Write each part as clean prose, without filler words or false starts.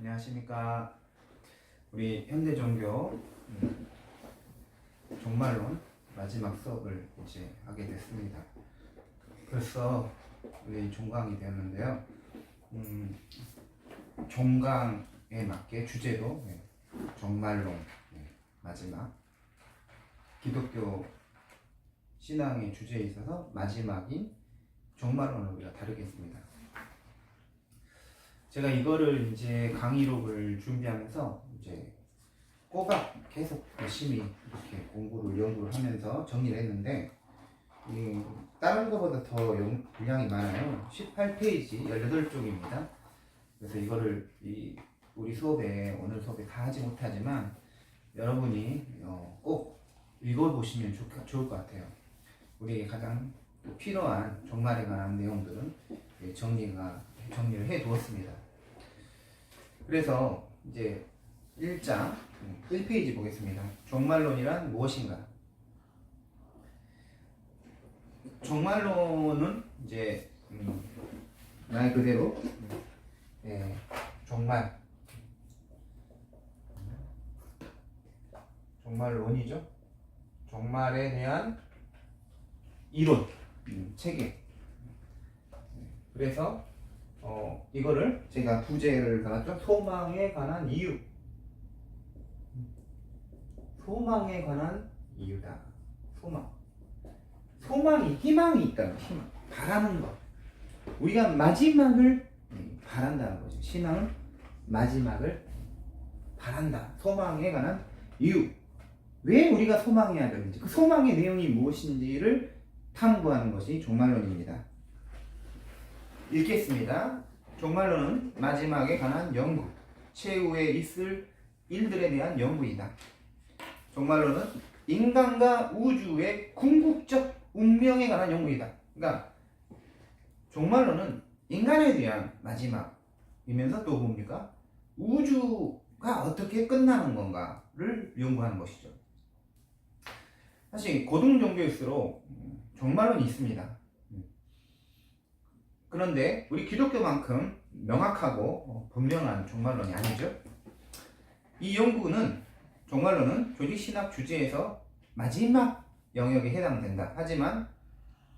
안녕하십니까. 우리 현대종교 종말론 마지막 수업을 이제 하게 됐습니다. 벌써 우리 종강이 되었는데요. 종강에 맞게 주제도 종말론 마지막 기독교 신앙의 주제에 있어서 마지막인 종말론을 우리가 다루겠습니다. 제가 이거를 이제 강의록을 준비하면서 이제 꼬박 계속 열심히 이렇게 연구를 하면서 정리를 했는데, 다른 것보다 더 분량이 많아요. 18페이지 18쪽입니다. 그래서 이거를 우리 수업에, 오늘 수업에 다 하지 못하지만 여러분이 꼭 읽어보시면 좋을 것 같아요. 우리에게 가장 필요한 종말에 관한 내용들은 정리를 해 두었습니다. 그래서 이제 1장 1페이지 보겠습니다. 종말론이란 무엇인가? 종말론은 이제 말 그대로 종말론이죠. 종말에 대한 이론, 체계. 그래서 이거를 제가 부제를 달았죠. 소망에 관한 이유. 소망에 관한 이유다. 소망이, 희망이 있다는 거. 희망. 바라는 것. 우리가 마지막을 바란다는 거죠. 신앙은 마지막을 바란다. 소망에 관한 이유. 왜 우리가 소망해야 되는지, 그 소망의 내용이 무엇인지를 탐구하는 것이 종말론입니다. 읽겠습니다. 종말론은 마지막에 관한 연구, 최후에 있을 일들에 대한 연구이다. 종말론은 인간과 우주의 궁극적 운명에 관한 연구이다. 그러니까 종말론은 인간에 대한 마지막이면서 또 뭡니까? 우주가 어떻게 끝나는 건가를 연구하는 것이죠. 사실 고등 종교일수록 종말론이 있습니다. 그런데 우리 기독교만큼 명확하고 분명한 종말론이 아니죠. 이 연구는, 종말론은 조직신학 주제에서 마지막 영역에 해당된다. 하지만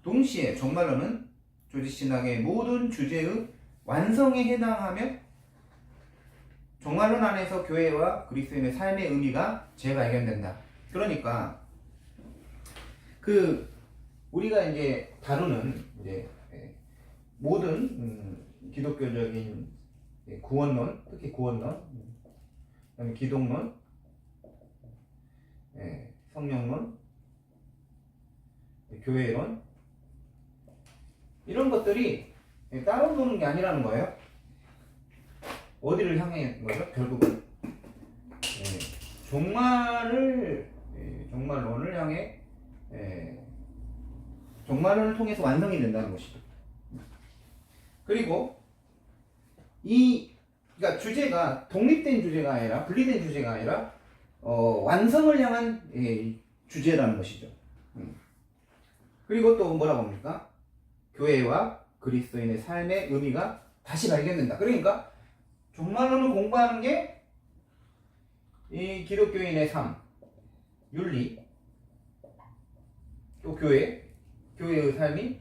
동시에 종말론은 조직신학의 모든 주제의 완성에 해당하며 종말론 안에서 교회와 그리스도인의 삶의 의미가 재발견된다. 그러니까 우리가 이제 다루는 모든 기독교적인 구원론, 특히 구원론, 그다음에 기독론, 성령론, 교회론, 이런 것들이 따로 노는 게 아니라는 거예요. 어디를 향해 거죠? 결국은 종말론을 향해, 종말론을 통해서 완성이 된다는 것이죠. 그리고 그러니까 주제가 독립된 주제가 아니라, 분리된 주제가 아니라 완성을 향한 주제라는 것이죠. 그리고 또 뭐라고 합니까? 교회와 그리스도인의 삶의 의미가 다시 발견된다. 그러니까 종말론을 공부하는 게 이 기독교인의 삶, 윤리, 또 교회의 삶이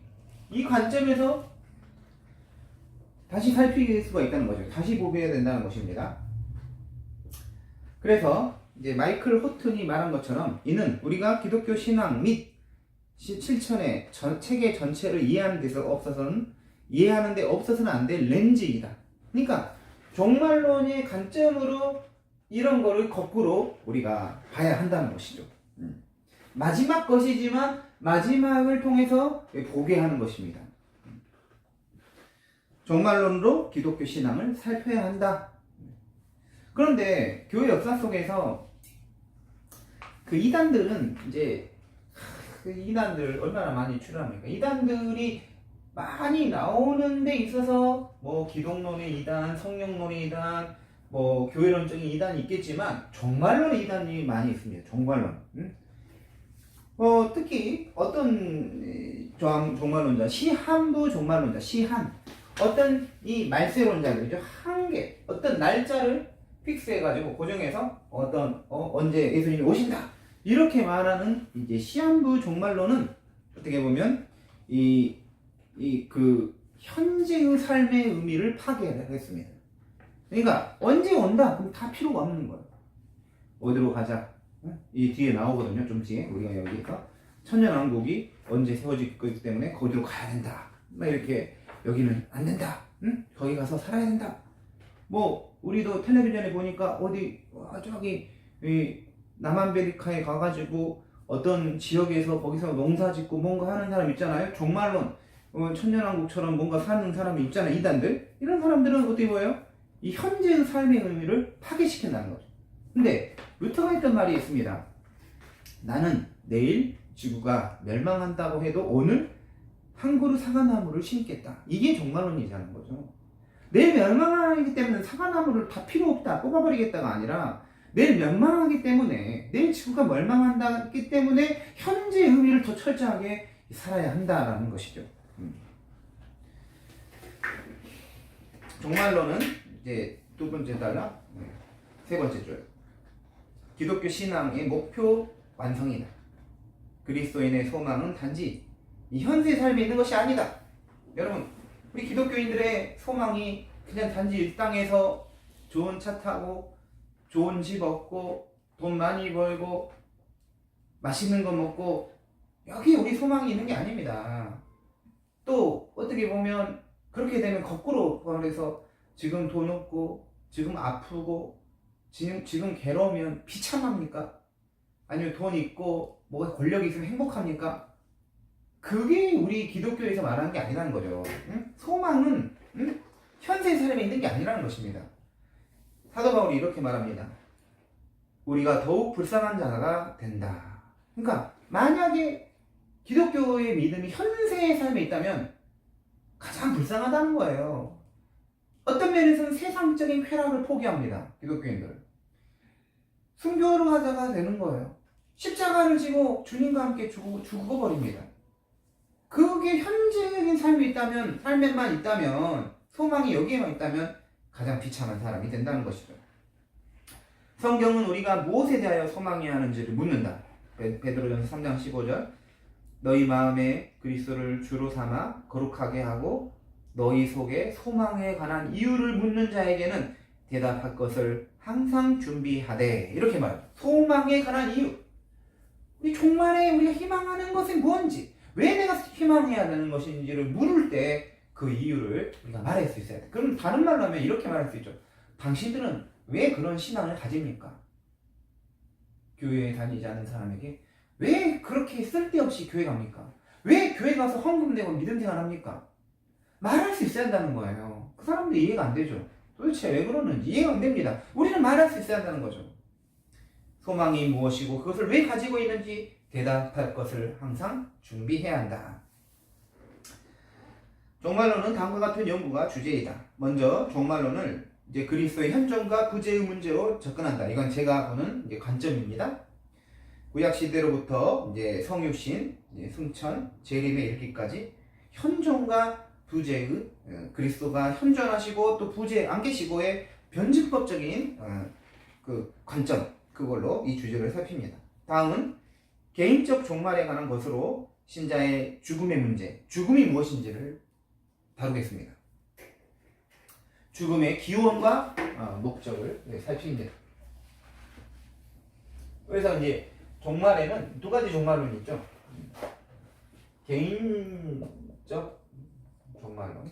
이 관점에서 다시 살필 수가 있다는 거죠. 다시 보게 된다는 것입니다. 그래서 이제 마이클 호튼이 말한 것처럼 이는 우리가 기독교 신앙 및 실천의 체계 전체를 이해하는 데 없어서는 안 될 렌즈이다. 그러니까 종말론의 관점으로 이런 거를 거꾸로 우리가 봐야 한다는 것이죠. 마지막 것이지만 마지막을 통해서 보게 하는 것입니다. 종말론으로 기독교 신앙을 살펴야 한다. 그런데 교회 역사 속에서 그 이단들은 이단들 얼마나 많이 출현합니까? 이단들이 많이 나오는 데 있어서 뭐 기독론의 이단, 성령론의 이단, 뭐 교회론적인 이단이 있겠지만 종말론의 이단이 많이 있습니다. 종말론. 특히 어떤 종말론자, 시한부 종말론자, 시한. 어떤 이 말세론자들이죠. 한계, 어떤 날짜를 픽스해가지고 고정해서 언제 예수님이 오신다 이렇게 말하는 이제 시한부 종말론은 어떻게 보면 그 현재의 삶의 의미를 파괴했습니다. 그러니까 언제 온다 그럼 다 필요가 없는 거예요. 어디로 가자. 이 뒤에 나오거든요. 좀 뒤에 우리가 여기서 천년왕국이 언제 세워질 거기 때문에 거기로 가야 된다. 막 이렇게 여기는 안 된다. 응? 거기 가서 살아야 된다. 뭐 우리도 텔레비전에 보니까 어디 저기 남아메리카에 가가지고 어떤 지역에서 거기서 농사짓고 뭔가 하는 사람 있잖아요. 종말론 천년왕국처럼 뭔가 사는 사람이 있잖아요. 이단들 이런 사람들은 어떻게 보여요? 이 현재의 삶의 의미를 파괴시킨다는 거죠. 근데 루터가 했던 말이 있습니다. 나는 내일 지구가 멸망한다고 해도 오늘 한 그루 사과나무를 심겠다. 이게 종말론이라는 거죠. 내일 멸망하기 때문에 사과나무를 다 필요 없다 뽑아버리겠다가 아니라 내일 멸망하기 때문에 내일 지구가 멸망한다기 때문에 현재의 의미를 더 철저하게 살아야 한다라는 것이죠. 종말론은 이제 두 번째 달라 세 번째 줄 기독교 신앙의 목표 완성이다. 그리스도인의 소망은 단지 이 현세 삶에 있는 것이 아니다. 여러분 우리 기독교인들의 소망이 그냥 단지 이 땅에서 좋은 차 타고 좋은 집 얻고 돈 많이 벌고 맛있는 거 먹고 여기 우리 소망이 있는 게 아닙니다. 또 어떻게 보면 그렇게 되면 거꾸로 그래서 지금 돈 없고 지금 아프고 지금 괴로우면 비참합니까? 아니면 돈 있고 뭐가 권력이 있으면 행복합니까? 그게 우리 기독교에서 말하는 게 아니라는 거죠. 응? 소망은 현세 삶에 있는 게 아니라는 것입니다. 사도 바울이 이렇게 말합니다. 우리가 더욱 불쌍한 자가 된다. 그러니까 만약에 기독교의 믿음이 현세의 삶에 있다면 가장 불쌍하다는 거예요. 어떤 면에서는 세상적인 쾌락을 포기합니다. 기독교인들은. 순교로 하자가 되는 거예요. 십자가를 지고 주님과 함께 죽어버립니다. 그게 현재적인 삶이 있다면, 삶에만 있다면, 소망이 여기에만 있다면 가장 비참한 사람이 된다는 것이죠. 성경은 우리가 무엇에 대하여 소망해야 하는지를 묻는다. 베드로전서 3장 15절 너희 마음에 그리스도를 주로 삼아 거룩하게 하고 너희 속에 소망에 관한 이유를 묻는 자에게는 대답할 것을 항상 준비하되 이렇게 말합니다. 소망에 관한 이유. 우리 종말에 우리가 희망하는 것이 뭔지 왜 내가 희망해야 되는 것인지를 물을 때 그 이유를 우리가 말할 수 있어야 돼. 그럼 다른 말로 하면 이렇게 말할 수 있죠. 당신들은 왜 그런 신앙을 가집니까? 교회에 다니지 않는 사람에게 왜 그렇게 쓸데없이 교회 갑니까? 왜 교회 가서 헌금 내고 믿음 생활합니까? 말할 수 있어야 한다는 거예요. 그 사람도 이해가 안 되죠. 도대체 왜 그러는지 이해가 안 됩니다. 우리는 말할 수 있어야 한다는 거죠. 소망이 무엇이고 그것을 왜 가지고 있는지 대답할 것을 항상 준비해야 한다. 종말론은 다음과 같은 연구가 주제이다. 먼저 종말론을 이제 그리스도의 현존과 부재의 문제로 접근한다. 이건 제가 보는 이제 관점입니다. 구약 시대로부터 이제 성육신, 이제 승천, 재림에 이르기까지 현존과 부재의 그리스도가 현존하시고 또 부재 안 계시고의 변증법적인 그 관점 그걸로 이 주제를 살핍니다. 다음은 개인적 종말에 관한 것으로 신자의 죽음의 문제, 죽음이 무엇인지를 다루겠습니다. 죽음의 기원과 목적을 살핍니다. 그래서 이제 종말에는 두 가지 종말론이 있죠. 개인적 종말론,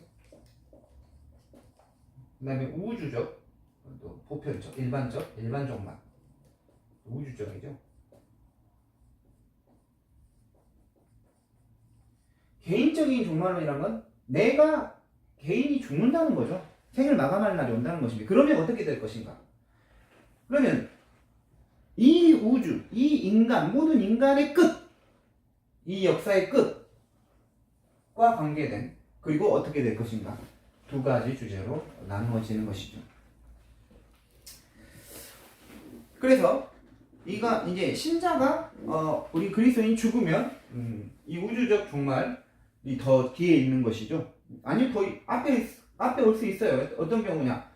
그 다음에 우주적, 또 보편적, 일반 종말. 우주적이죠. 개인적인 종말론이란 건 내가 개인이 죽는다는 거죠. 생을 마감할 날이 온다는 것입니다. 그러면 어떻게 될 것인가? 그러면 이 우주, 이 인간, 모든 인간의 끝, 이 역사의 끝과 관계된 그리고 어떻게 될 것인가? 두 가지 주제로 나누어지는 것이죠. 그래서 이가 이제 신자가 우리 그리스도인이 죽으면 이 우주적 종말이 더 뒤에 있는 것이죠. 아니 더 앞에 올 수 있어요. 어떤 경우냐?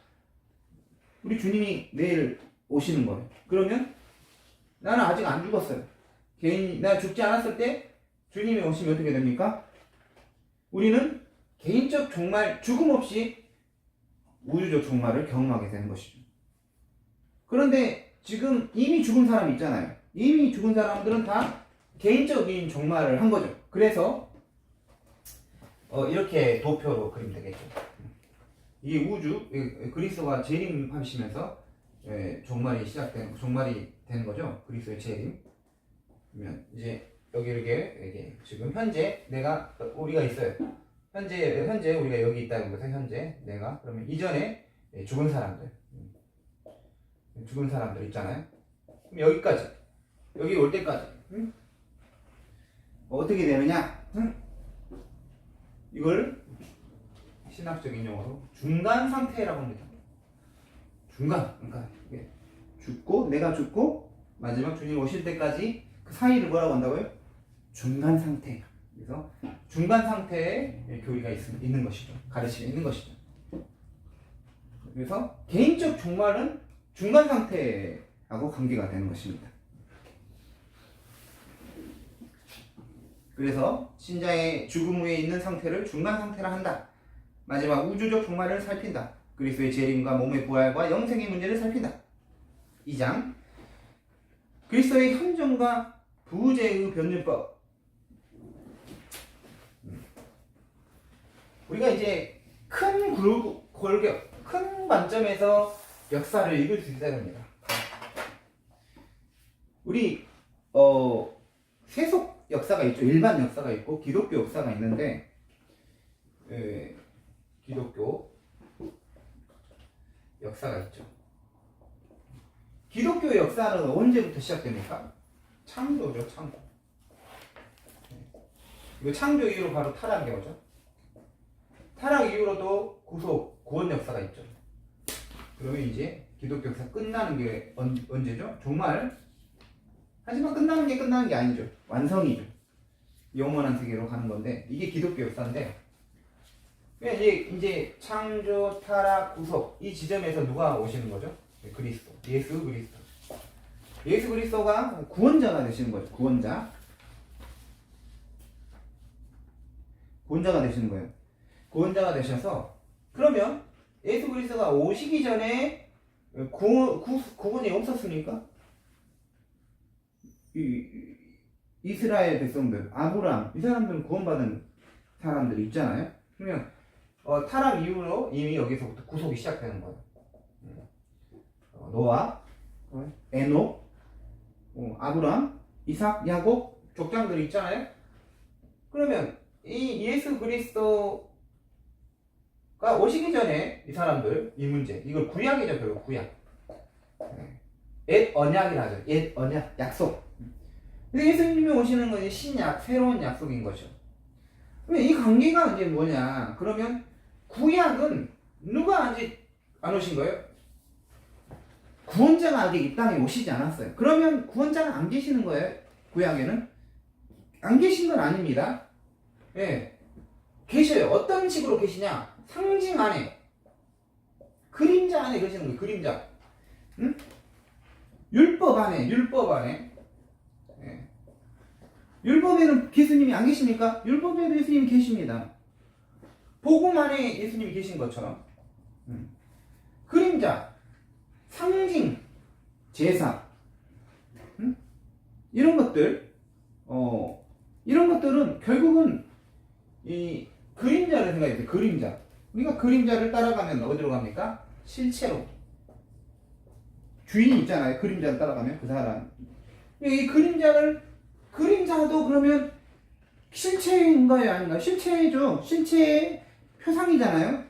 우리 주님이 내일 오시는 거예요. 그러면 나는 아직 안 죽었어요. 내가 죽지 않았을 때 주님이 오시면 어떻게 됩니까? 우리는 개인적 종말, 죽음 없이 우주적 종말을 경험하게 되는 것이죠. 그런데 지금 이미 죽은 사람이 있잖아요. 이미 죽은 사람들은 다 개인적인 종말을 한 거죠. 그래서 이렇게 도표로 그리면 되겠죠. 이게 우주, 그리스도가 재림하시면서 종말이 되는 거죠. 그리스도의 재림. 그러면 이제 여기 이렇게 지금 현재 우리가 있어요. 현재 우리가 여기 있다는 것은 현재 내가 그러면 이전에 죽은 사람들 있잖아요. 그럼 여기까지 여기 올 때까지 어떻게 되느냐? 이걸 신학적인 용어로 중간 상태라고 합니다. 중간, 그러니까 내가 죽고 마지막 주님 오실 때까지 그 사이를 뭐라고 한다고요? 중간 상태. 그래서 중간 상태에 교리가 있는 것이죠. 가르침이 있는 것이죠. 그래서 개인적 종말은 중간 상태하고 관계가 되는 것입니다. 그래서 신자의 죽음 후에 있는 상태를 중간 상태라 한다. 마지막 우주적 종말을 살핀다. 그리스도의 재림과 몸의 부활과 영생의 문제를 살핀다. 2장 그리스도의 현존과 부재의 변증법. 우리가 이제 큰 골격, 큰 관점에서 역사를 읽을 수 있어야 됩니다. 우리 세속 역사가 있죠. 일반 역사가 있고 기독교 역사가 있는데 기독교 역사가 있죠. 기독교 역사는 언제부터 시작됩니까? 창조죠, 창조. 이거 창조 이후로 바로 타락이 오죠. 타락 이후로도 구원 역사가 있죠. 그러면 이제 기독교 역사 끝나는 게 언제죠? 종말. 하지만 끝나는 게 아니죠. 완성이죠. 영원한 세계로 가는 건데 이게 기독교 역사인데 이제 창조, 타락, 구속 이 지점에서 누가 오시는 거죠? 그리스도, 예수 그리스도가 구원자가 되시는 거죠. 구원자가 되시는 거예요. 구원자가 되셔서 그러면 예수 그리스도가 오시기 전에 구원이 없었습니까? 이스라엘 백성들, 아브람 이 사람들은 구원받은 사람들이 있잖아요. 그러면 타락 이후로 이미 여기서부터 구속이 시작되는 거예요. 노아, 에녹, 아브람, 이삭, 야곱 족장들이 있잖아요. 그러면 이 예수 그리스도가 오시기 전에 이 사람들 이 문제 이걸 구약이죠. 결국 구약. 옛 언약이라 하죠. 옛 언약, 약속. 근데 예수님이 오시는 건 신약, 새로운 약속인 거죠. 이 관계가 이제 뭐냐? 그러면 구약은 누가 아직 안 오신 거예요? 구원자가 아직 이 땅에 오시지 않았어요. 그러면 구원자가 안 계시는 거예요? 구약에는? 안 계신 건 아닙니다. 예. 계셔요. 어떤 식으로 계시냐? 상징 안에, 그림자 안에 계시는 거예요. 그림자. 응? 율법 안에. 예. 율법에는 예수님이 안 계십니까? 율법에도 예수님이 계십니다. 복음 안에 예수님이 계신 것처럼. 그림자, 상징, 제사, 이런 것들, 이런 것들은 결국은 이 그림자를 생각해보세요. 그림자. 우리가 그림자를 따라가면 어디로 갑니까? 실체로. 주인이 있잖아요. 그림자를 따라가면 그 사람. 이 그림자도 그러면 실체인가요? 아닌가요? 실체죠. 실체의 표상이잖아요.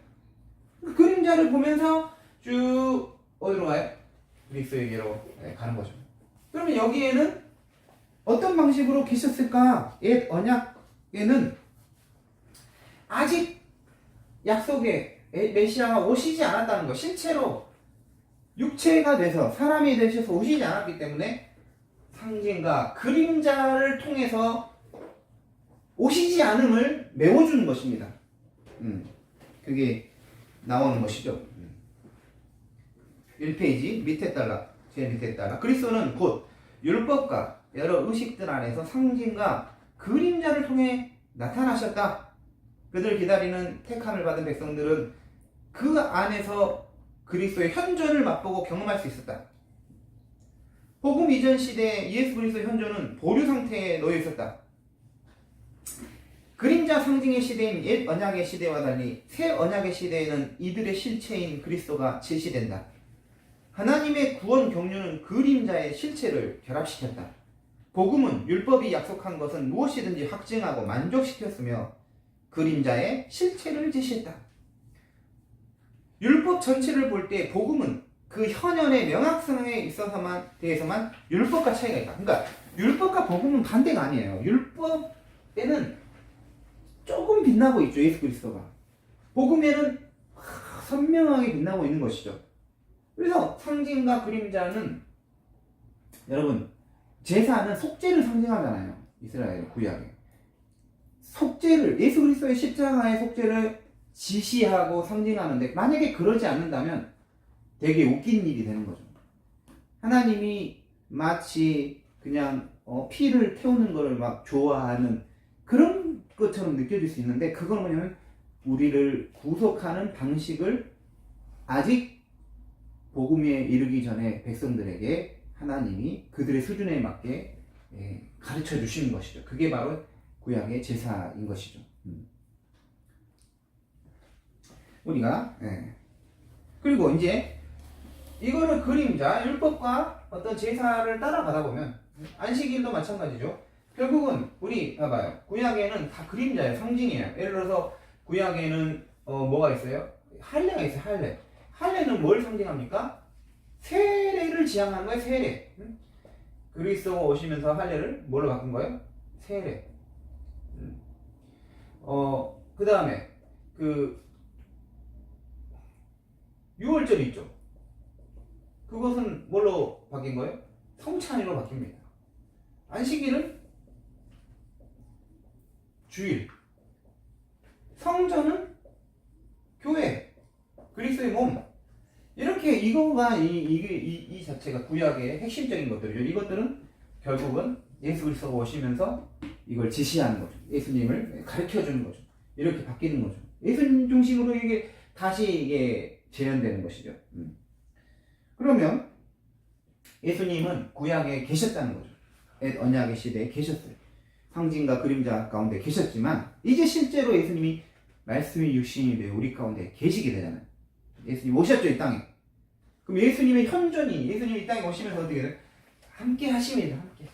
그 그림자를 보면서 쭉 어디로 가요? 그리스도에게로 가는 거죠. 그러면 여기에는 어떤 방식으로 계셨을까? 옛 언약에는 아직 약속의 메시아가 오시지 않았다는 거. 실체로 육체가 돼서 사람이 되셔서 오시지 않았기 때문에 상징과 그림자를 통해서 오시지 않음을 메워주는 것입니다. 그게 나오는 것이죠. 1페이지 밑에 따라 제일 밑에 따라 그리스도는 곧 율법과 여러 의식들 안에서 상징과 그림자를 통해 나타나셨다. 그들 기다리는 택함을 받은 백성들은 그 안에서 그리스도의 현존을 맛보고 경험할 수 있었다. 복음 이전 시대에 예수 그리스도의 현존은 보류 상태에 놓여 있었다. 그림자 상징의 시대인 옛 언약의 시대와 달리 새 언약의 시대에는 이들의 실체인 그리스도가 제시된다. 하나님의 구원 경륜은 그림자의 실체를 결합시켰다. 복음은 율법이 약속한 것은 무엇이든지 확증하고 만족시켰으며 그림자의 실체를 제시했다. 율법 전체를 볼 때 복음은 그 현현의 명확성에 있어서만 대해서만 율법과 차이가 있다. 그러니까 율법과 복음은 반대가 아니에요. 율법에는 조금 빛나고 있죠. 예수 그리스도가. 복음에는 선명하게 빛나고 있는 것이죠. 그래서 상징과 그림자는 여러분 제사는 속죄를 상징하잖아요. 이스라엘 구약에 속죄를 예수 그리스도의 십자가의 속죄를 지시하고 상징하는데 만약에 그러지 않는다면 되게 웃긴 일이 되는 거죠. 하나님이 마치 그냥 피를 태우는 거를 막 좋아하는 그런 것처럼 느껴질 수 있는데 그건 뭐냐면 우리를 구속하는 방식을 아직 복음에 이르기 전에 백성들에게 하나님이 그들의 수준에 맞게 가르쳐 주시는 것이죠. 그게 바로 구약의 제사인 것이죠. 우리가 그리고 이제 이거를 그림자 율법과 어떤 제사를 따라가다 보면 안식일도 마찬가지죠. 결국은 우리 봐봐요. 구약에는 다 그림자예요. 상징이에요. 예를 들어서 구약에는 뭐가 있어요? 할례가 있어요. 할례. 할례는 뭘 상징합니까? 세례를 지향하는 거예요. 세례. 그리스도가 오시면서 할례를 뭘로 바꾼 거예요? 세례. 그 다음에 유월절이 있죠. 그것은 뭘로 바뀐 거예요? 성찬이로 바뀝니다. 안식일은 주일. 성전은 교회. 그리스도의 몸. 이렇게 이거가 이 자체가 구약의 핵심적인 것들이죠. 이것들은 결국은 예수 그리스도가 오시면서 이걸 지시하는 거죠. 예수님을 가르쳐 주는 거죠. 이렇게 바뀌는 거죠. 예수님 중심으로 이게 다시 재현되는 것이죠. 그러면 예수님은 구약에 계셨다는 거죠. 언약의 시대에 계셨어요. 상징과 그림자 가운데 계셨지만 이제 실제로 예수님이 말씀이 육신이 되어 우리 가운데 계시게 되잖아요. 예수님 오셨죠, 이 땅에. 그럼 예수님의 현존이 예수님이 이 땅에 오시면서 어떻게 돼요? 함께 하심이죠. 함께.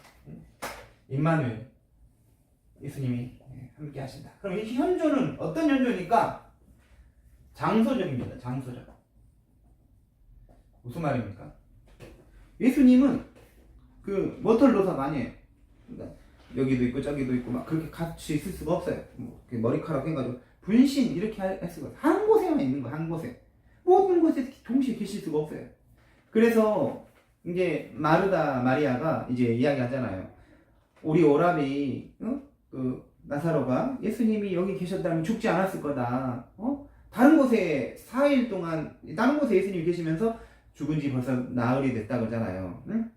임마누엘. 예수님이 함께 하신다. 그럼 이 현존은 어떤 현존입니까? 장소적입니다. 장소적. 무슨 말입니까? 예수님은 머털로사가 아니에요. 그러니까 여기도 있고 저기도 있고 막 그렇게 같이 있을 수가 없어요. 머리카락 해가지고 분신 이렇게 할 수가 없어요. 한 곳에만 있는 거예요. 한 곳에. 모든 곳에 동시에 계실 수가 없어요. 그래서 이제 마리아가 이제 이야기하잖아요. 우리 오라비 나사로가 예수님이 여기 계셨다면 죽지 않았을 거다. 다른 곳에 4일 동안 다른 곳에 예수님이 계시면서 죽은 지 벌써 나흘이 됐다 그러잖아요. 응?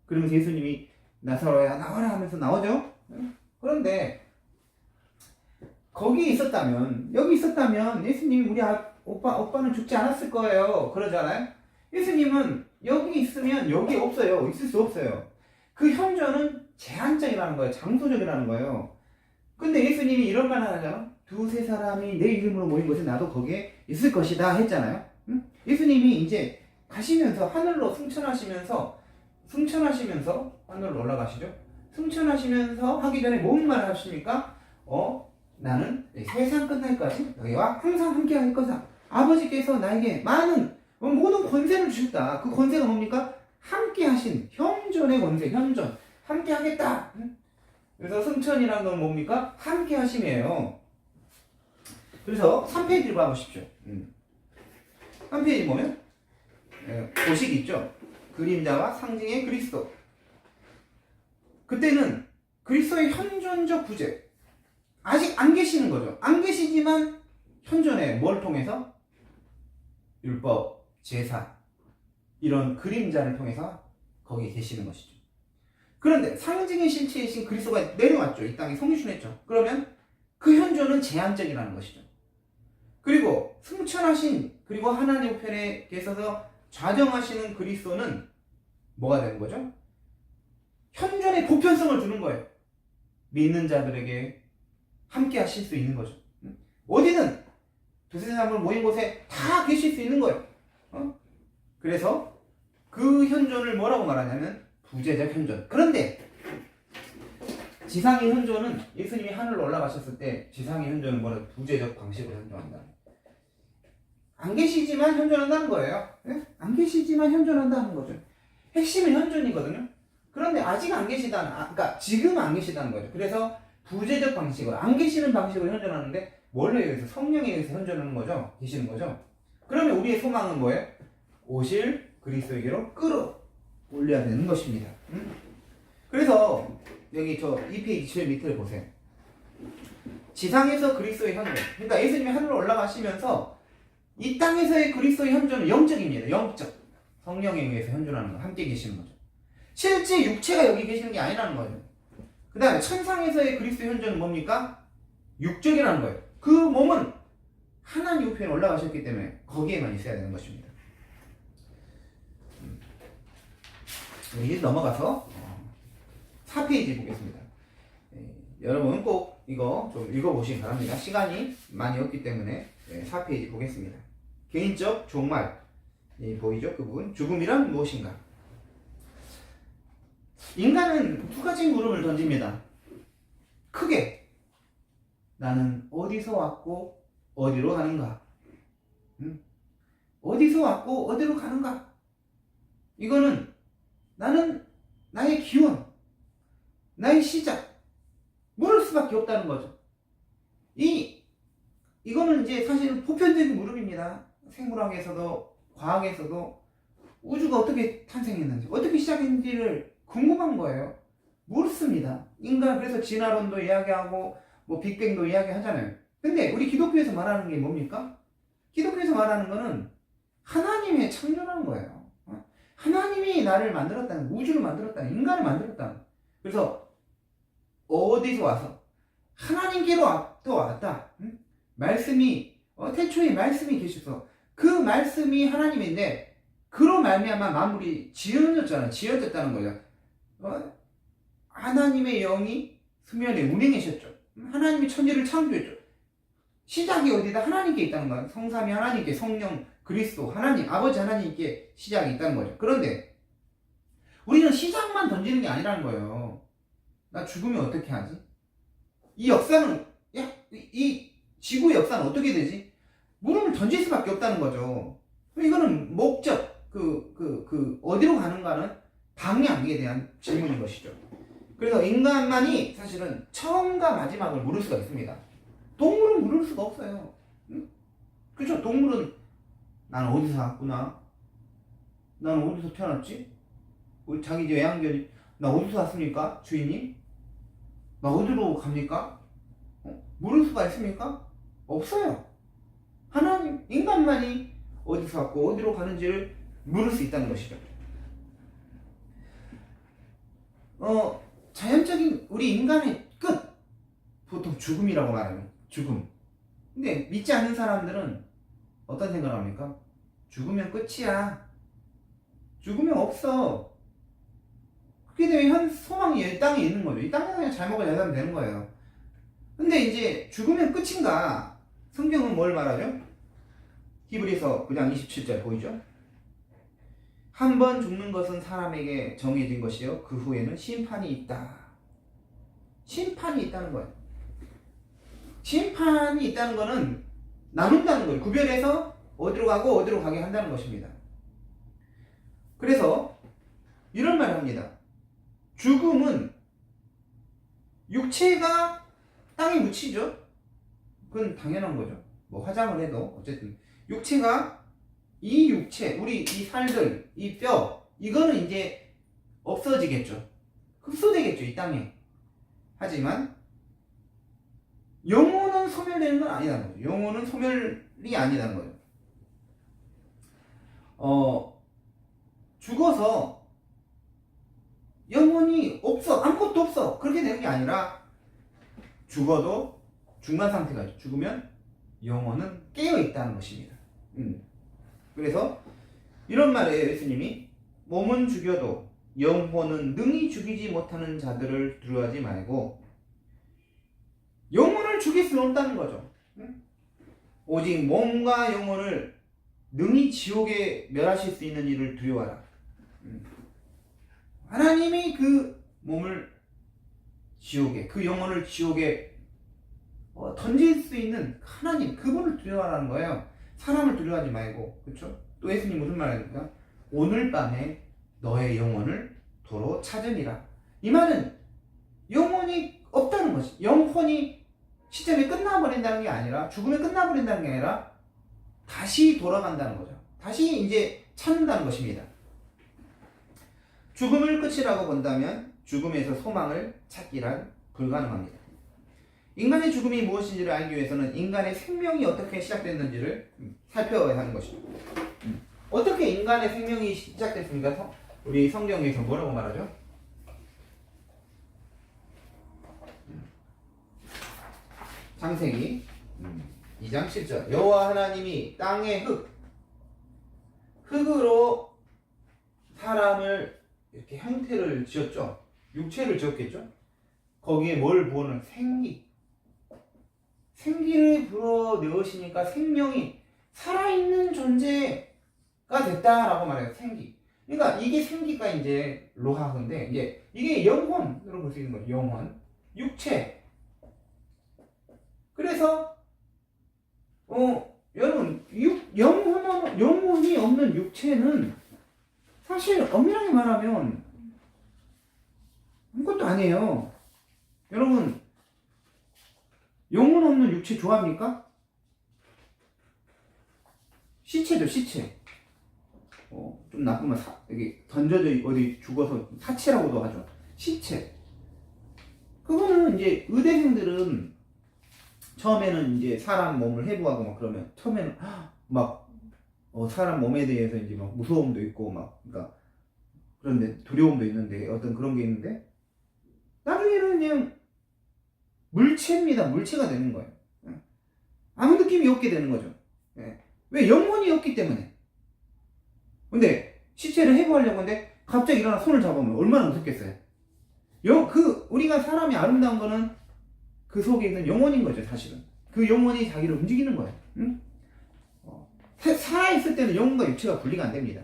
그러면서 예수님이 나사로야 나와라 하면서 나오죠. 응? 그런데 거기 있었다면 여기 있었다면 예수님이 우리 오빠는 죽지 않았을 거예요. 그러잖아요. 예수님은 여기 있으면 여기 없어요. 있을 수 없어요. 그 현존은 제한적이라는 거예요. 장소적이라는 거예요. 근데 예수님이 이런 말 하잖아요. 두세 사람이 내 이름으로 모인 곳에 나도 거기에 있을 것이다 했잖아요. 응? 예수님이 이제 가시면서 하늘로 승천하시면서 하늘로 올라가시죠. 승천하시면서 하기 전에 뭔 말을 하십니까? 나는 세상 끝날까지 너희와 항상 함께 할 거다. 아버지께서 나에게 많은 모든 권세를 주셨다. 그 권세가 뭡니까? 함께 하신 현존의 권세, 현존. 함께 하겠다. 그래서 승천이라는 건 뭡니까? 함께 하심이에요. 그래서 3페이지를 봐보십시오. 3페이지 보면 보식 있죠. 그림자와 상징의 그리스도. 그때는 그리스도의 현존적 부재. 아직 안 계시는 거죠. 안 계시지만 현존에 뭘 통해서? 율법, 제사, 이런 그림자를 통해서 거기에 계시는 것이죠. 그런데 상징의 실체이신 그리스도가 내려왔죠. 이 땅에 성육신했죠. 그러면 그 현존은 제한적이라는 것이죠. 그리고 승천하신, 그리고 하나님 우편에 계셔서 좌정하시는 그리스도는 뭐가 되는 거죠? 현존의 보편성을 주는 거예요. 믿는 자들에게 함께 하실 수 있는 거죠. 어디든 두세 사람을 모인 곳에 다 계실 수 있는 거예요. 그래서 그 현존을 뭐라고 말하냐면 부재적 현존. 그런데 지상의 현존은 예수님이 하늘로 올라가셨을 때 지상의 현존은 뭐라 부재적 방식으로 현존한다. 안 계시지만 현존한다는 거예요. 네? 안 계시지만 현존한다는 거죠. 핵심은 현존이거든요. 그런데 아직 안 계시다는, 그러니까 지금 안 계시다는 거죠. 그래서 부재적 방식으로, 안 계시는 방식으로 현존하는데 뭘로 의해서? 성령에 의해서 현존하는 거죠. 계시는 거죠. 그러면 우리의 소망은 뭐예요? 오실 그리스도에게로 끌어올려야 되는 것입니다. 그래서 여기 저 2페이지 제일 밑을 보세요. 지상에서 그리스도의 현존. 그러니까 예수님이 하늘로 올라가시면서 이 땅에서의 그리스도의 현존은 영적입니다. 영적. 성령에 의해서 현존하는 거, 함께 계시는 거죠. 실제 육체가 여기 계시는 게 아니라는 거예요. 그 다음에 천상에서의 그리스도의 현존은 뭡니까? 육적이라는 거예요. 그 몸은 하나님 우편에 올라가셨기 때문에 거기에만 있어야 되는 것입니다. 우리 넘어가서 4페이지 보겠습니다. 여러분 꼭 이거 좀 읽어보시기 바랍니다. 시간이 많이 없기 때문에 4페이지 보겠습니다. 개인적 종말 보이죠? 그 부분. 죽음이란 무엇인가? 인간은 두 가지 물음을 던집니다. 크게 나는 어디서 왔고 어디로 가는가? 어디서 왔고 어디로 가는가? 이거는 나는 나의 기원, 나의 시작, 물을 수밖에 없다는 거죠. 이거는 이제 사실은 보편적인 물음입니다. 생물학에서도 과학에서도 우주가 어떻게 탄생했는지, 어떻게 시작했는지를 궁금한 거예요. 묻습니다. 인간, 그래서 진화론도 이야기하고 뭐 빅뱅도 이야기하잖아요. 근데 우리 기독교에서 말하는 게 뭡니까? 기독교에서 말하는 거는 하나님의 창조라는 거예요. 하나님이 나를 만들었다는, 우주를 만들었다는, 인간을 만들었다는. 그래서 어디서 와서 하나님께로 또 왔다. 말씀이 태초에 말씀이 계셔서 그 말씀이 하나님인데 그로 말미암아 만물이 지어졌다는 거죠. 하나님의 영이 수면에 운행하셨죠. 하나님이 천지를 창조했죠. 시작이 어디다? 하나님께 있다는 거예요. 성삼위 하나님께, 성령, 그리스도, 하나님, 아버지 하나님께 시작이 있다는 거죠. 그런데 우리는 시작만 던지는 게 아니라는 거예요. 나 죽으면 어떻게 하지? 이 역사는, 이 지구의 역사는 어떻게 되지? 물음을 던질 수밖에 없다는 거죠. 이거는 목적, 어디로 가는가는 방향에 대한 질문인 것이죠. 그래서 인간만이 사실은 처음과 마지막을 물을 수가 있습니다. 동물은 물을 수가 없어요. 그렇죠? 동물은 나는 어디서 왔구나, 나는 어디서 태어났지, 우리 자기 이제 애완견이 나 어디서 왔습니까? 주인님? 나 어디로 갑니까? 물을 수가 있습니까? 없어요. 하나님, 인간만이 어디서 왔고 어디로 가는지를 물을 수 있다는 것이죠. 자연적인 우리 인간의 끝, 보통 죽음이라고 말하면 죽음. 근데 믿지 않는 사람들은 어떤 생각을 합니까? 죽으면 끝이야. 죽으면 없어. 그렇게 되면 소망이 이 땅에 있는 거죠. 이 땅에 그냥 잘 먹어 잘 살면 되는 거예요. 근데 이제 죽으면 끝인가? 성경은 뭘 말하죠? 히브리서 9장 27절 보이죠? 한 번 죽는 것은 사람에게 정해진 것이요, 그 후에는 심판이 있다. 심판이 있다는 거예요. 심판이 있다는 거는 나눈다는 거예요. 구별해서 어디로 가고 어디로 가게 한다는 것입니다. 그래서 이런 말을 합니다. 죽음은 육체가 땅에 묻히죠. 그건 당연한 거죠. 뭐 화장을 해도 어쨌든 육체가, 이 육체, 우리 이 살들, 이 뼈, 이거는 이제 없어지겠죠. 흡수되겠죠, 이 땅에. 하지만 영혼은 영혼은 소멸되는 건 아니라는 거죠. 영혼은 소멸이 아니라는 거죠. 죽어서 영혼이 없어, 아무것도 없어, 그렇게 되는 게 아니라 죽어도 중간 상태가 있죠. 죽으면 영혼은 깨어 있다는 것입니다. 그래서 이런 말이에요. 예수님이 몸은 죽여도 영혼은 능히 죽이지 못하는 자들을 두려워하지 말고, 영혼을 죽일 수는 없다는 거죠. 오직 몸과 영혼을 능히 지옥에 멸하실 수 있는 이를 두려워하라. 하나님이 그 몸을 지옥에, 그 영혼을 지옥에 던질 수 있는 하나님, 그분을 두려워하라는 거예요. 사람을 두려워하지 말고. 그렇죠? 또 예수님 무슨 말입니까? 오늘 밤에 너의 영혼을 도로 찾으리라. 이 말은 영혼이 없다는 것이, 영혼이 시점이 끝나버린다는 게 아니라, 죽음에 끝나버린다는 게 아니라 다시 돌아간다는 거죠. 다시 이제 찾는다는 것입니다. 죽음을 끝이라고 본다면 죽음에서 소망을 찾기란 불가능합니다. 인간의 죽음이 무엇인지를 알기 위해서는 인간의 생명이 어떻게 시작됐는지를 살펴야 하는 것입니다. 어떻게 인간의 생명이 시작됐습니까? 우리 성경에서 뭐라고 말하죠? 창세기 2장 7절, 여호와 하나님이 땅의 흙으로 사람을 이렇게 형태를 지었죠. 육체를 지었겠죠. 거기에 뭘 부어는 생기를 불어넣으시니까 생명이 살아있는 존재가 됐다라고 말해요. 생기. 그러니까 이게 생기가 이제 로하인데, 이제 이게 영혼으로 볼 수 있는 거죠. 영혼, 육체. 그래서 여러분, 영혼이 없는 육체는 사실 엄밀하게 말하면 아무것도 아니에요. 여러분, 영혼 없는 육체 좋아합니까? 시체죠, 시체. 좀 나쁘면 여기 던져져 어디 죽어서 사체라고도 하죠. 시체. 그거는 이제 의대생들은 처음에는 이제 사람 몸을 해부하고 막 그러면 처음에는 막 사람 몸에 대해서 이제 막 무서움도 있고 막, 그러니까 그런데 두려움도 있는데 어떤 그런 게 있는데 나중에는 그냥 물체입니다. 물체가 되는 거예요. 아무 느낌이 없게 되는 거죠. 왜? 영혼이 없기 때문에. 근데 시체를 해부하려고 하는데 갑자기 일어나 손을 잡으면 얼마나 무섭겠어요. 우리가 사람이 아름다운 거는 그 속에 있는 영혼인 거죠. 사실은 그 영혼이 자기를 움직이는 거예요. 응? 살아있을 때는 영혼과 육체가 분리가 안 됩니다.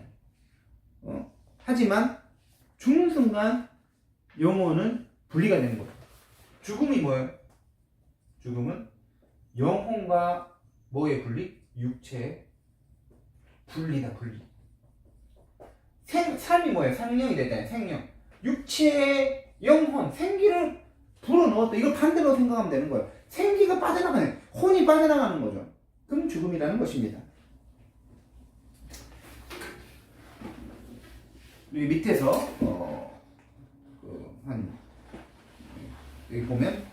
하지만 죽는 순간 영혼은 분리가 되는 거예요. 죽음이 뭐예요? 죽음은 영혼과 뭐의 분리? 육체의 분리다, 분리. 삶이 뭐예요? 생명이 됐잖아요. 생명. 육체의 영혼, 생기를 불어넣었다. 이걸 반대로 생각하면 되는 거예요. 생기가 빠져나가는, 혼이 빠져나가는 거죠. 그럼 죽음이라는 것입니다. 여기 밑에서 여기 보면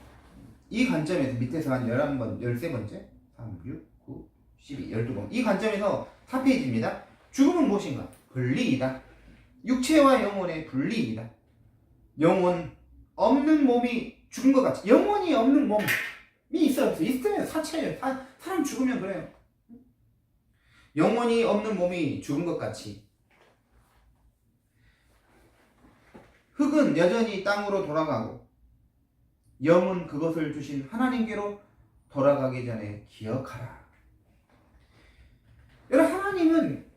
이 관점에서 밑에서 한 11번, 13번째 3, 6, 9, 12, 12번 이 관점에서 4페이지입니다. 죽음은 무엇인가? 분리이다. 육체와 영혼의 분리이다. 영혼 없는 몸이 죽은 것 같이, 영혼이 없는 몸이 있으면 사체예요. 사람 죽으면 그래요. 영혼이 없는 몸이 죽은 것 같이 흙은 여전히 땅으로 돌아가고 영은 그것을 주신 하나님께로 돌아가기 전에 기억하라. 여러분, 하나님은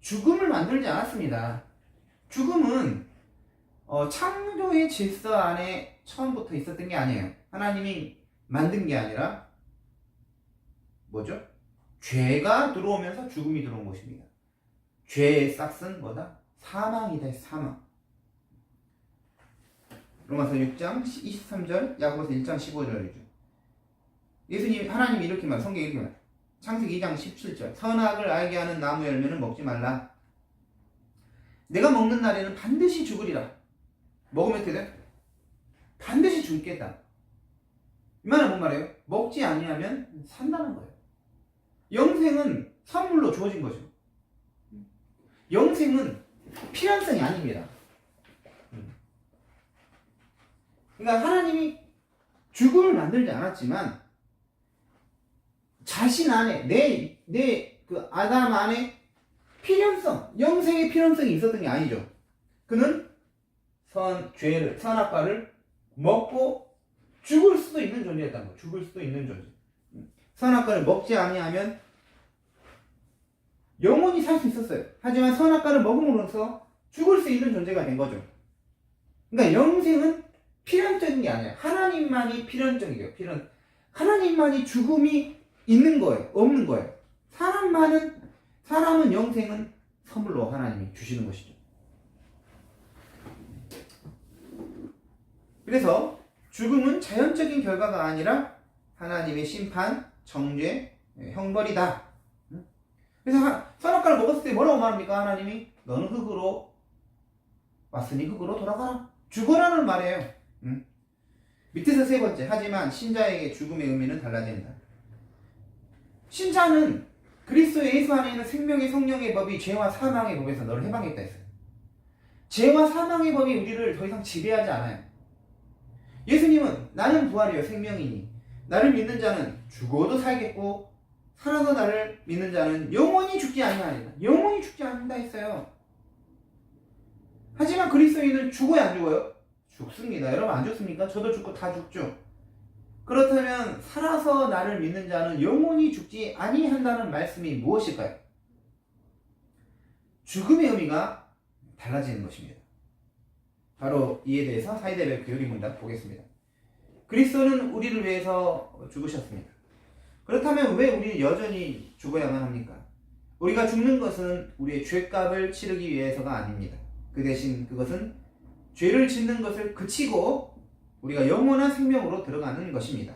죽음을 만들지 않았습니다. 죽음은 창조의 질서 안에 처음부터 있었던 게 아니에요. 하나님이 만든 게 아니라 뭐죠? 죄가 들어오면서 죽음이 들어온 것입니다. 죄의 싹은 뭐다? 사망이다. 사망. 로마서 6장 23절, 야고보서 1장 15절이죠. 예수님, 하나님이 이렇게 말, 성경이 이렇게 말. 창세기 2장 17절. 선악을 알게 하는 나무 열매는 먹지 말라. 내가 먹는 날에는 반드시 죽으리라. 먹으면 어떻게 돼? 반드시 죽겠다. 이 말은 뭔 말이에요? 먹지 아니하면 산다는 거예요. 영생은 선물로 주어진 거죠. 영생은 필연성이 아닙니다. 그러니까 하나님이 죽음을 만들지 않았지만 자신 안에 내 그 아담 안에 필연성, 영생의 필연성이 있었던 게 아니죠. 그는 선악과를 먹고 죽을 수도 있는 존재였다는 거예요. 죽을 수도 있는 존재. 선악과를 먹지 아니하면 영원히 살 수 있었어요. 하지만 선악과를 먹음으로써 죽을 수 있는 존재가 된 거죠. 그러니까 영생은 필연적인 게 아니에요. 하나님만이 필연적이에요. 하나님만이 죽음이 있는 거예요. 없는 거예요. 사람은 영생은 선물로 하나님이 주시는 것이죠. 그래서 죽음은 자연적인 결과가 아니라 하나님의 심판, 정죄, 형벌이다. 그래서 선악과를 먹었을 때 뭐라고 말합니까? 하나님이 너는 흙으로 왔으니 흙으로 돌아가라. 죽어라는 말이에요. 밑에서 세 번째, 하지만 신자에게 죽음의 의미는 달라진다. 신자는 그리스도 예수 안에 있는 생명의 성령의 법이 죄와 사망의 법에서 너를 해방했다 했어요. 죄와 사망의 법이 우리를 더 이상 지배하지 않아요. 예수님은 나는 부활이요 생명이니 나를 믿는 자는 죽어도 살겠고 살아서 나를 믿는 자는 영원히 죽지 아니하리라. 영원히 죽지 않는다 했어요. 하지만 그리스도인은 죽어요 안 죽어요? 죽습니다. 여러분 안 죽습니까? 저도 죽고 다 죽죠. 그렇다면 살아서 나를 믿는 자는 영원히 죽지 아니한다는 말씀이 무엇일까요? 죽음의 의미가 달라지는 것입니다. 바로 이에 대해서 하이델베르크 요리문답 보겠습니다. 그리스도는 우리를 위해서 죽으셨습니다. 그렇다면 왜 우리는 여전히 죽어야만 합니까? 우리가 죽는 것은 우리의 죄값을 치르기 위해서가 아닙니다. 그 대신 그것은 죄를 짓는 것을 그치고 우리가 영원한 생명으로 들어가는 것입니다.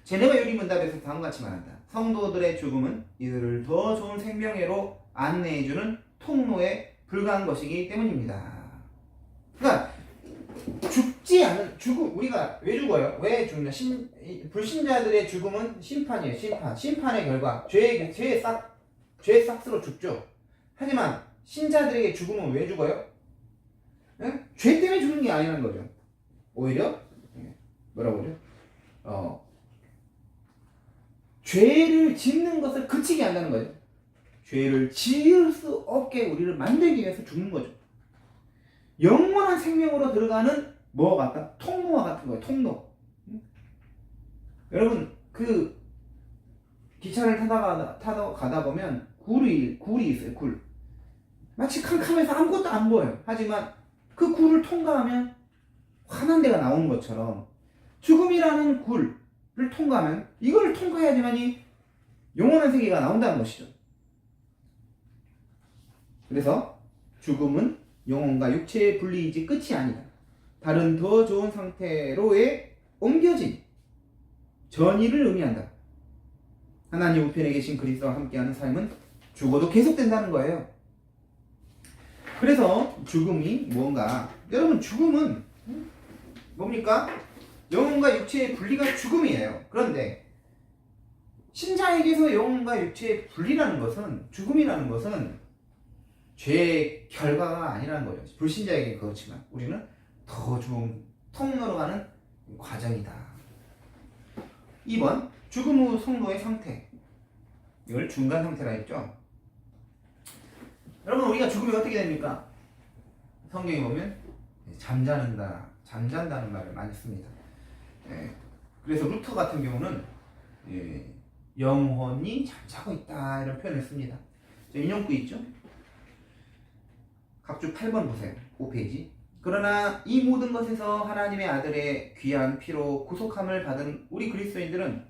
제네바 요리문답에서 다음같이 말한다. 성도들의 죽음은 이들을 더 좋은 생명회로 안내해주는 통로에 불과한 것이기 때문입니다. 그러니까 죽지 않은 죽음, 우리가 왜 죽어요? 왜 죽냐? 불신자들의 죽음은 심판이에요. 심판의 결과, 죄의 싹스로 죽죠. 하지만 신자들에게 죽음은 왜 죽어요? 네? 죄 때문에 죽는 게 아니라는 거죠. 오히려 뭐라고 그러죠? 죄를 짓는 것을 그치게 한다는 거죠. 죄를 지을 수 없게 우리를 만들기 위해서 죽는 거죠. 영원한 생명으로 들어가는 뭐와 같다? 통로와 같은 거예요. 통로. 여러분 그 기차를 타다 가다 보면 굴이 있어요. 굴. 마치 캄캄해서 아무것도 안 보여요. 하지만 그 굴을 통과하면 환한 데가 나오는 것처럼 죽음이라는 굴을 통과하면 이걸 통과해야지만이 영원한 세계가 나온다는 것이죠. 그래서 죽음은 영혼과 육체의 분리이지 끝이 아니다. 다른 더 좋은 상태로의 옮겨진 전이를 의미한다. 하나님 우편에 계신 그리스도와 함께하는 삶은 죽어도 계속된다는 거예요. 그래서 죽음이 뭔가, 여러분 죽음은 뭡니까? 영혼과 육체의 분리가 죽음이에요. 그런데 신자에게서 영혼과 육체의 분리라는 것은, 죽음이라는 것은 죄의 결과가 아니라는 거죠. 불신자에게 그렇지만 우리는 더 좋은 통로로 가는 과정이다. 2번, 죽음 후 성도의 상태. 이걸 중간 상태라 했죠. 여러분 우리가 죽으면 어떻게 됩니까? 성경에 보면 잠잔다는 말을 많이 씁니다. 그래서 루터 같은 경우는 영혼이 잠자고 있다 이런 표현을 씁니다. 인용구 있죠? 각주 8번 보세요. 5페이지. 그러나 이 모든 것에서 하나님의 아들의 귀한 피로 구속함을 받은 우리 그리스도인들은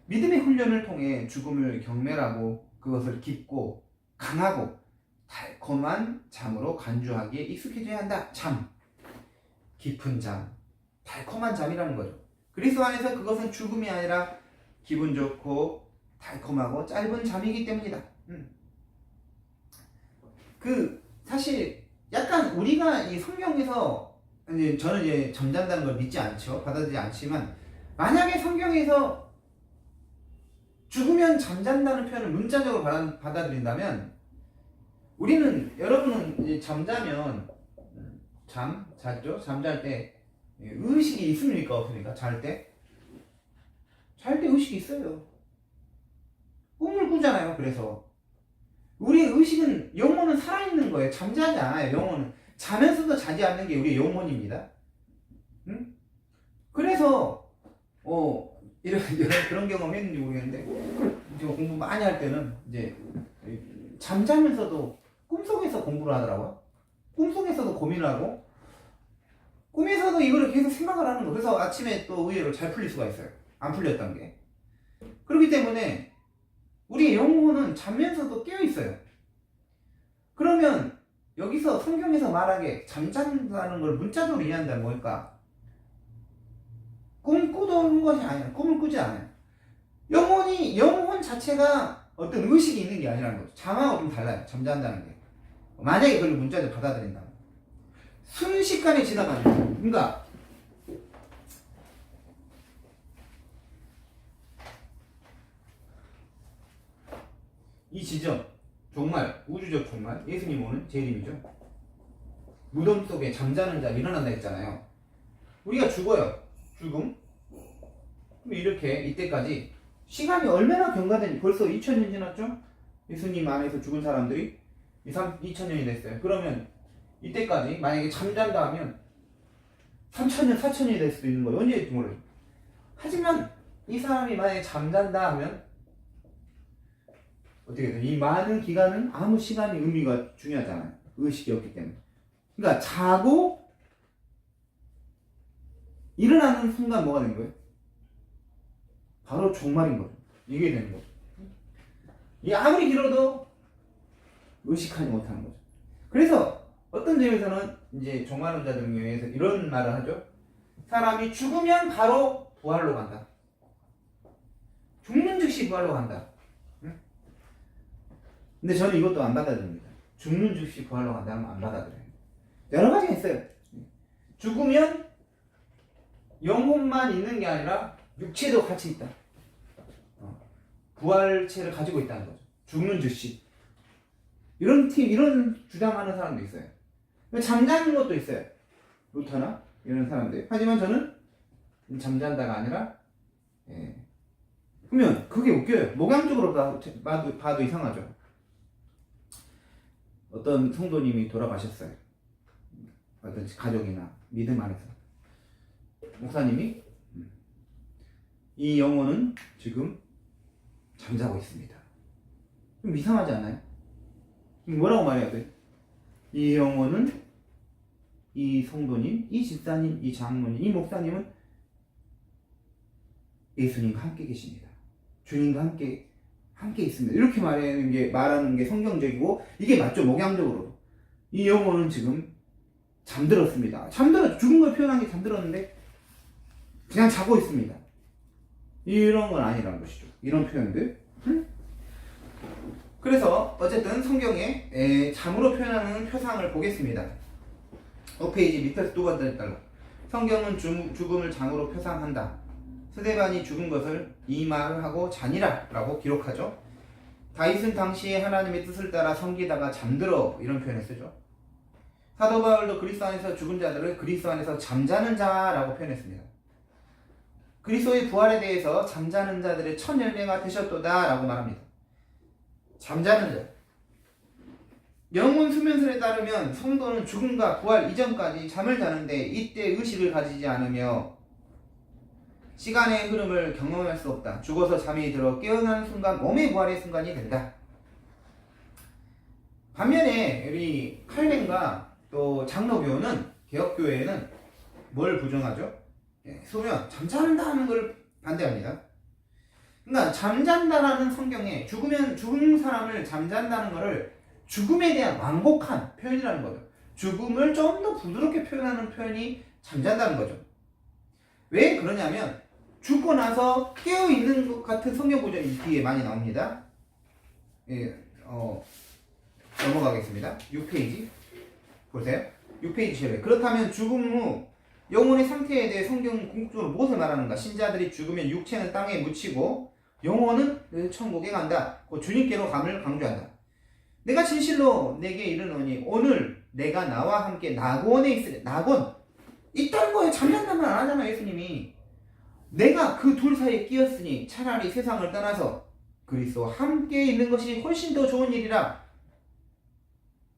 믿음의 훈련을 통해 죽음을 경멸하고 그것을 깊고 강하고 달콤한 잠으로 간주하기에 익숙해져야 한다. 잠, 깊은 잠, 달콤한 잠이라는 거죠. 그리스도 안에서 그것은 죽음이 아니라 기분 좋고 달콤하고 짧은 잠이기 때문이다. 사실 약간 우리가 이 성경에서 저는 이제 잠잔다는 걸 믿지 않죠. 받아들이지 않지만 만약에 성경에서 죽으면 잠잔다는 표현을 문자적으로 받아들인다면 우리는 여러분은 이제 잠자면 잤죠? 잠잘 때 의식이 있습니까? 없습니까? 잘 때? 잘 때 의식이 있어요. 꿈을 꾸잖아요. 그래서 우리의 의식은 영혼은 살아있는 거예요. 잠자지 않아요. 영혼은 자면서도 자지 않는 게 우리의 영혼입니다. 응? 그래서 이런 그런 경험 했는지 모르겠는데 제가 공부 많이 할 때는 이제 잠자면서도 꿈속에서 공부를 하더라고요. 꿈속에서도 고민을 하고 꿈에서도 이거를 계속 생각을 하는 거. 그래서 아침에 또 의외로 잘 풀릴 수가 있어요. 안 풀렸던 게. 그렇기 때문에 우리의 영혼은 자면서도 깨어 있어요. 그러면 여기서 성경에서 말하게 잠잔다는 걸 문자적으로 이해한다면 뭘까? 꿈 꾸던 것이 아니라 꿈을 꾸지 않아요. 영혼 자체가 어떤 의식이 있는 게 아니라는 거죠. 잠하고 좀 달라요. 잠잔다는 게. 만약에 그걸 문자적으로 받아들인다면. 순식간에 지나가는 거예요. 그러니까 이 지점, 종말, 우주적 종말, 예수님 오는 재림이죠. 무덤 속에 잠자는 자 일어난다 했잖아요. 우리가 죽어요. 죽음. 그럼 이렇게 이때까지 시간이 얼마나 경과된지 벌써 2000년 지났죠? 예수님 안에서 죽은 사람들이 2000년이 됐어요. 그러면 이때까지 만약에 잠잔다 하면 3000년, 4000년이 될 수도 있는 거예요. 언제 될지 모르죠. 하지만 이 사람이 만약에 잠잔다 하면 어떻게 돼요? 이 많은 기간은 아무 시간이 의미가 중요하잖아요. 의식이 없기 때문에. 그러니까 자고 일어나는 순간 뭐가 된 거예요? 바로 종말인 거죠. 이게 되는 거죠. 이 아무리 길어도 의식하지 못하는 거죠. 그래서 어떤 점에서는 이제 종말론자들 중에서 이런 말을 하죠. 사람이 죽으면 바로 부활로 간다. 죽는 즉시 부활로 간다. 근데 저는 이것도 안 받아들입니다. 죽는 즉시 부활로 간다 하면 안 받아들여요. 여러 가지가 있어요. 죽으면 영혼만 있는 게 아니라 육체도 같이 있다. 부활체를 가지고 있다는 거죠. 죽는 즉시. 이런 주장하는 사람도 있어요. 잠자는 것도 있어요. 루터나 이런 사람들. 하지만 저는 잠잔다가 아니라, 그러면 그게 웃겨요. 목양적으로 봐도 이상하죠. 어떤 성도님이 돌아가셨어요. 어떤 가족이나 믿음 안에서. 목사님이 이 영혼은 지금 잠자고 있습니다. 좀 이상하지 않아요? 뭐라고 말해야 돼? 이 영혼은 이 성도님, 이 집사님, 이 장모님, 이 목사님은 예수님과 함께 계십니다. 주님과 함께 있습니다. 이렇게 말하는 게 성경적이고 이게 맞죠? 목양적으로. 이 영혼은 지금 잠들었습니다. 죽은 걸 표현한 게 잠들었는데 그냥 자고 있습니다. 이런 건 아니라는 것이죠. 이런 표현들. 그래서 어쨌든 성경에 잠으로 표현하는 표상을 보겠습니다. 5페이지 밑에서 두 번째 달라. 성경은 죽음을 잠으로 표상한다. 스데반이 죽은 것을 이 말을 하고 자니라 라고 기록하죠. 다윗은 당시에 하나님의 뜻을 따라 섬기다가 잠들어 이런 표현을 쓰죠. 사도 바울도 그리스도 안에서 죽은 자들을 그리스도 안에서 잠자는 자라고 표현했습니다. 그리스도의 부활에 대해서 잠자는 자들의 첫 열매가 되셨도다 라고 말합니다. 잠자는 자. 영혼 수면설에 따르면 성도는 죽음과 부활 이전까지 잠을 자는데 이때 의식을 가지지 않으며 시간의 흐름을 경험할 수 없다. 죽어서 잠이 들어 깨어나는 순간 몸의 부활의 순간이 된다. 반면에 우리 칼뱅과 또 장로교는 개혁교회는 뭘 부정하죠? 소면 잠잔다 하는 걸 반대합니다. 그러니까 잠잔다라는 성경에 죽은 사람을 잠잔다는 것을 죽음에 대한 완곡한 표현이라는 거죠. 죽음을 좀 더 부드럽게 표현하는 표현이 잠잔다는 거죠. 왜 그러냐면 죽고 나서 깨어있는 것 같은 성경 구절이 뒤에 많이 나옵니다. 넘어가겠습니다. 6페이지 보세요. 6페이지 제외. 그렇다면 죽음 후 영혼의 상태에 대해 성경은 궁극적으로 무엇을 말하는가? 신자들이 죽으면 육체는 땅에 묻히고 영혼은 천국에 간다. 그 주님께로 감을 강조한다. 내가 진실로 내게 이르노니 오늘 내가 나와 함께 낙원에 있으리. 낙원 있다는 거에 잠잠담을 안 하잖아 예수님이. 내가 그 둘 사이에 끼었으니 차라리 세상을 떠나서 그리스도와 함께 있는 것이 훨씬 더 좋은 일이라.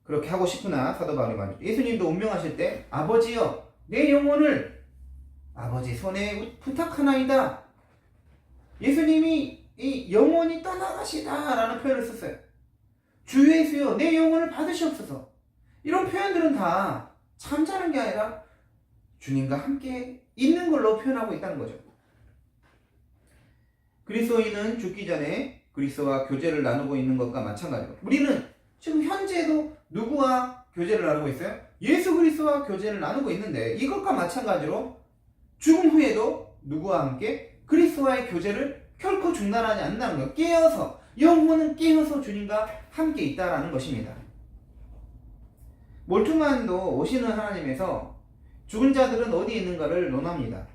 그렇게 하고 싶으나 사도 바울이 말이죠. 예수님도 운명하실 때 아버지여 내 영혼을 아버지 손에 부탁하나이다. 예수님이 이 영혼이 떠나가시다 라는 표현을 썼어요. 주 예수여 내 영혼을 받으시옵소서. 이런 표현들은 다 잠자는 게 아니라 주님과 함께 있는 걸로 표현하고 있다는 거죠. 그리스도인은 죽기 전에 그리스도와 교제를 나누고 있는 것과 마찬가지로 우리는 지금 현재도 누구와 교제를 나누고 있어요? 예수 그리스도와 교제를 나누고 있는데 이것과 마찬가지로 죽음 후에도 누구와 함께 그리스도와의 교제를 결코 중단하지 않는다는 거예요. 깨어서 영혼은 깨어서 주님과 함께 있다라는 것입니다. 몰퉁한도 오시는 하나님에서 죽은 자들은 어디 있는가를 논합니다.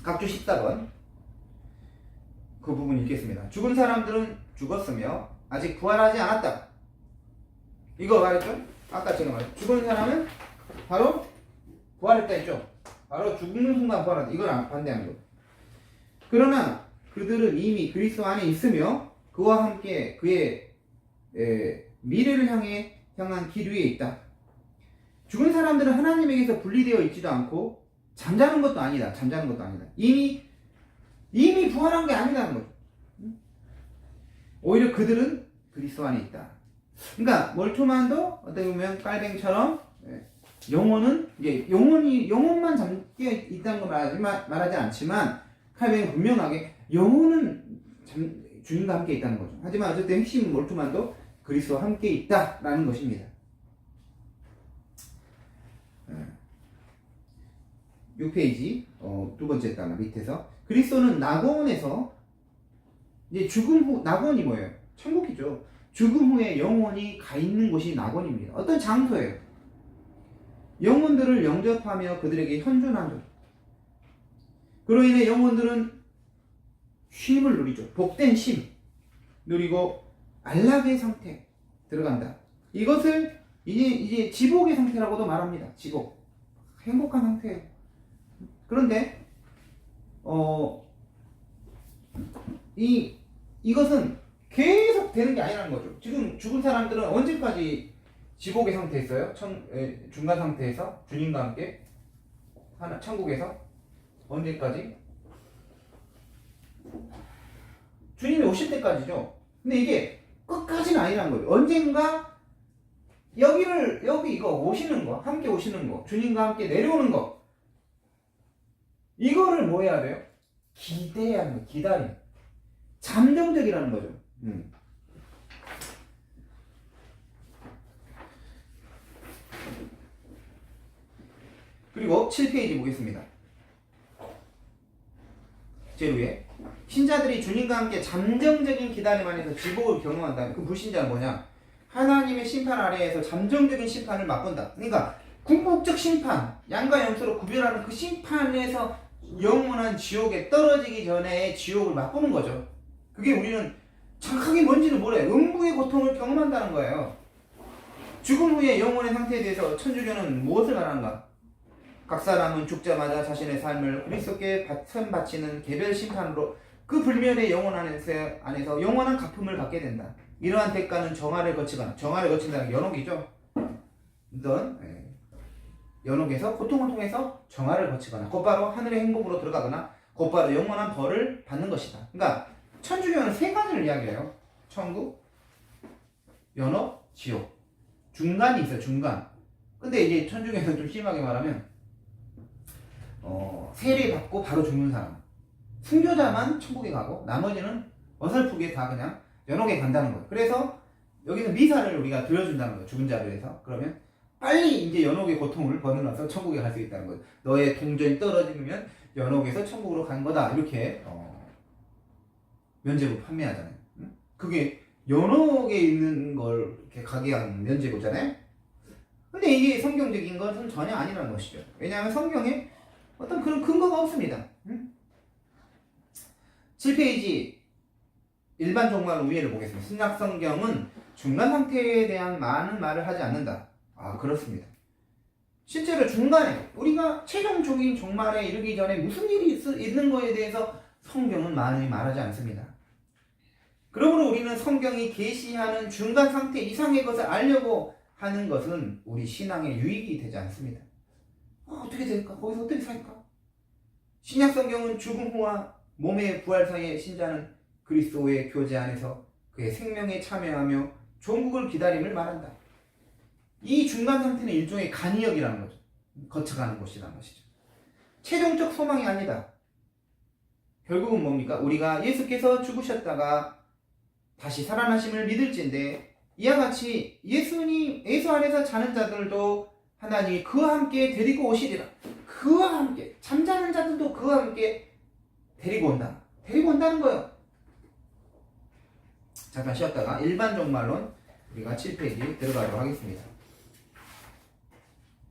각주 14번 그 부분 읽겠습니다. 죽은 사람들은 죽었으며 아직 부활하지 않았다. 이거 말했죠? 아까 제가 말했죠. 죽은 사람은 바로 부활했다 했죠? 바로 죽는 순간 부활한다. 이건 반대하는 거. 그러나 그들은 이미 그리스도 안에 있으며 그와 함께 그의 미래를 향한 길 위에 있다. 죽은 사람들은 하나님에게서 분리되어 있지도 않고 잠자는 것도 아니다. 잠자는 것도 아니다. 이미 부활한 게 아니라는 거죠. 오히려 그들은 그리스도 안에 있다. 그러니까 멀투만도 어떻게 보면 깔뱅처럼 영혼은 이제 영혼만 잠겨 있다는 거 말하지 않지만 칼뱅은 분명하게 영혼은 주님과 함께 있다는 거죠. 하지만 어쨌든 핵심 몰투만도 그리스도와 함께 있다라는 것입니다. 6페이지 두 번째 단어 밑에서 그리스도는 낙원에서 이제 죽음 후 낙원이 뭐예요? 천국이죠. 죽음 후에 영혼이 가 있는 곳이 낙원입니다. 어떤 장소예요. 영혼들을 영접하며 그들에게 현존하죠. 그로 인해 영혼들은 쉼을 누리죠. 복된 쉼 누리고 안락의 상태 들어간다. 이것을 이제 지복의 상태라고도 말합니다. 지복 행복한 상태예요. 그런데 이것은 계속 되는 게 아니라는 거죠. 지금 죽은 사람들은 언제까지 지복의 상태에 있어요? 중간 상태에서 주님과 함께 천국에서 언제까지? 주님이 오실 때까지죠. 근데 이게 끝까지는 아니라는 거죠. 언젠가 여기 이거 오시는 거, 함께 오시는 거, 주님과 함께 내려오는 거, 이거를 뭐 해야 돼요? 기대해야 하는 거예요. 기다림. 잠정적이라는 거죠. 그리고 7페이지 보겠습니다. 제일 위에 신자들이 주님과 함께 잠정적인 기다림 안에서 지복을 경험한다면 그 불신자는 뭐냐? 하나님의 심판 아래에서 잠정적인 심판을 맛본다. 그러니까 궁극적 심판, 양과 염소로 구별하는 그 심판에서 영원한 지옥에 떨어지기 전에 지옥을 맛보는 거죠. 그게 우리는 정확하게 뭔지는 몰라요. 음부의 고통을 경험한다는 거예요. 죽음 후의 영혼의 상태에 대해서 천주교는 무엇을 말하는가? 각 사람은 죽자마자 자신의 삶을 그리스도께 바치는 개별 심판으로 그 불멸의 영혼 안에서 영원한 갚음을 받게 된다. 이러한 대가는 정화를 거치거나, 정화를 거친다는 게 연옥이죠. 연옥에서 고통을 통해서 정화를 거치거나 곧바로 하늘의 행복으로 들어가거나 곧바로 영원한 벌을 받는 것이다. 그러니까 천주교는 세 가지를 이야기해요. 천국, 연옥, 지옥. 중간이 있어요. 중간. 근데 이제 천주교에서 좀 심하게 말하면 세례 받고 바로 죽는 사람, 순교자만 천국에 가고 나머지는 어설프게 다 그냥 연옥에 간다는 거예요. 그래서 여기는 미사를 우리가 들려준다는 거예요. 죽은 자를 위해서. 그러면 빨리 이제 연옥의 고통을 벗어나서 천국에 갈 수 있다는 거예요. 너의 동전이 떨어지면 연옥에서 천국으로 간 거다. 이렇게 면제부 판매하잖아요. 그게 연옥에 있는 걸 이렇게 가게 한 면제부잖아요. 근데 이게 성경적인 것은 전혀 아니라는 것이죠. 왜냐하면 성경에 어떤 그런 근거가 없습니다. 7페이지 일반 종말 우회를 보겠습니다. 신약 성경은 중간 상태에 대한 많은 말을 하지 않는다. 아, 그렇습니다. 실제로 중간에 우리가 최종적인 종말에 이르기 전에 무슨 일이 있는 거에 대해서 성경은 많이 말하지 않습니다. 그러므로 우리는 성경이 계시하는 중간 상태 이상의 것을 알려고 하는 것은 우리 신앙에 유익이 되지 않습니다. 어떻게 될까? 거기서 어떻게 살까? 신약 성경은 죽음 후와 몸의 부활 사이의 신자는 그리스도의 교제 안에서 그의 생명에 참여하며 종국을 기다림을 말한다. 이 중간 상태는 일종의 간이역이라는 거죠. 거쳐가는 곳이라는 것이죠. 최종적 소망이 아니다. 결국은 뭡니까? 우리가 예수께서 죽으셨다가 다시 살아나심을 믿을진데 이와 같이 예수 안에서 자는 자들도 하나님이 그와 함께 데리고 오시리라. 그와 함께 잠자는 자들도 그와 함께 데리고 온다. 데리고 온다는 거예요. 잠깐 쉬었다가 일반 종말론 우리가 7페이지 들어가도록 하겠습니다.